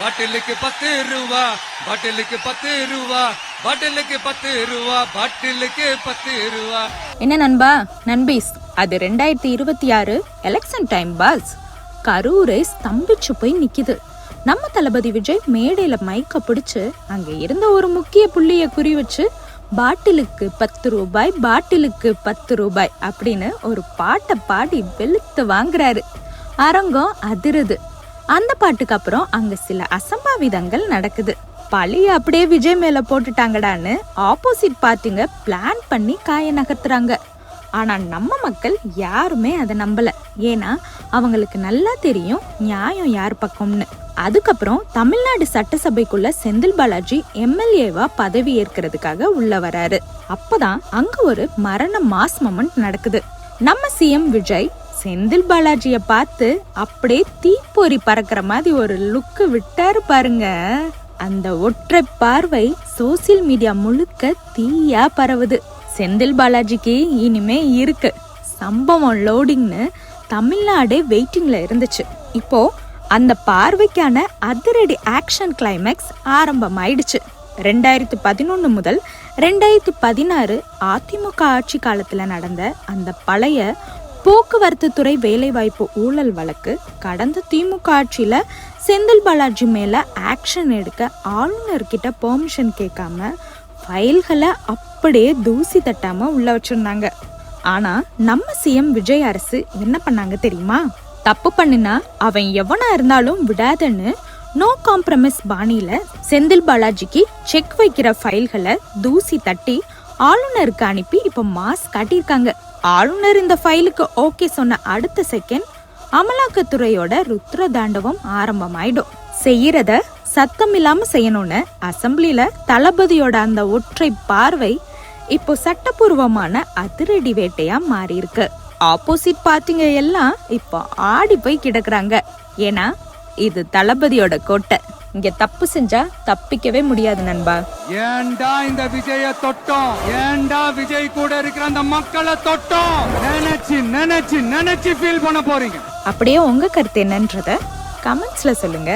பாட்டிலுக்கு 10 ரூபா, பாட்டிலுக்கு 10 ரூபா, பாட்டிலுக்கு 10 ரூபா, பாட்டிலுக்கு 10 ரூபா. என்ன நண்பா நண்பீஸ், அது 2026 எலெக்ஷன் டைம் பாஸ். கரூரே ஸ்தம்பிச்சு போய் நிக்குது. நம்ம தளபதி விஜய் மேடையில மைக்க பிடிச்சு அங்க இருந்த ஒரு முக்கிய புள்ளிய குறி வச்சு பாட்டிலுக்கு 10 ரூபாய், பாட்டிலுக்கு 10 ரூபாய் அப்படின்னு ஒரு பாட்டை பாடி வெளுத்து வாங்குறாரு. அரங்கம் அதிருது. அந்த பாட்டுக்கு அப்புறம் அங்க சில அசம்பாவிதங்கள் நடக்குது. பழிய அப்படியே விஜய் மேல போட்டுட்டாங்கடான்னு ஆப்போசிட் பார்ட்டிங்க பிளான் பண்ணி காய நகர்த்துறாங்க. ஆனா நம்ம மக்கள் யாருமே அதை நம்பல. ஏன்னா அவங்களுக்கு நல்லா தெரியும் நியாயம் யார் பக்கம்னு. அதுக்கப்புறம் தமிழ்நாடு சட்டசபைக்குள்ள செந்தில் பாலாஜி எம்எல்ஏவா பதவி ஏற்கிறதுக்காக உள்ள வராரு. அப்பதான் அங்க ஒரு மரண மாஸ் மொமெண்ட் நடக்குது. நம்ம சிஎம் விஜய் செந்தில் பாலாஜிய பார்த்து அப்படியே தீப்பொறி பறக்கிற மாதிரி ஒரு லுக்கு விட்டாரு பாருங்க. அந்த ஒற்றை பார்வை சோசியல் மீடியா முழுக்க தீயா பரவுது. செந்தில் பாலாஜிக்கு இனிமே இருக்கு சம்பவம் லோடிங்னு தமிழ்நாடே வெயிட்டிங்ல இருந்துச்சு. இப்போ அந்த பார்வைக்கான அதிரடி ஆக்ஷன் கிளைமேக்ஸ் ஆரம்பமாயிடுச்சு. 2011 முதல் 2016 அதிமுக ஆட்சி காலத்துல நடந்த அந்த பழைய போக்குவரத்து துறை வேலைவாய்ப்பு ஊழல் வழக்கு கடந்த திமுக ஆட்சியில செந்தில் பாலாஜி மேல ஆக்ஷன் எடுக்க ஆளுநர்கிட்ட பெர்மிஷன் கேட்காம ஃபைல்களை அப்படியே தூசி தட்டாம உள்ள வச்சிருந்தாங்க. ஆனா நம்ம சிஎம் விஜய் அரசு என்ன பண்ணாங்க தெரியுமா? தப்பு பண்ணினா அவன் எவனா இருந்தாலும் விடாதன்னு நோ காம்ப்ரமைஸ் பாணியில செந்தில் பாலாஜிக்கு செக் வைக்கிற ஃபைல்களை தூசி தட்டி ஆளுநருக்கு அனுப்பி இப்ப மாஸ் காட்டியிருக்காங்க. ஆளுநர் இந்த ஃபைலுக்கு ஓகே சொன்ன அடுத்த செகண்ட் அமலாக்கத்துறையோட ருத்ர தாண்டவம் ஆரம்பமாயிடும். செய்யறத சத்தம் இல்லாம செய்யணும்னு அசம்பிளில தளபதியோட அந்த ஒற்றை பார்வை இப்போ சட்டபூர்வமான அதிரடி வேட்டையா மாறி இருக்கு. ஆப்போசிட் பார்ட்டிங்க எல்லாம் இப்போ ஆடி போய் கிடக்குறாங்க. ஏன்னா இது தளபதியோட கோட்டை. இங்க தப்பு செஞ்சா தப்பிக்கவே முடியாது நண்பா. ஏண்டா இந்த விஜய தொட்டோம், ஏண்டா விஜய் கூட இருக்கிற அந்த மக்களை தொட்டோம் நினைச்சு நினைச்சு நினைச்சு ஃபீல் பண்ண போறீங்க. அப்படியே உங்க கருத்து என்னன்றத கமெண்ட்ஸ்ல சொல்லுங்க.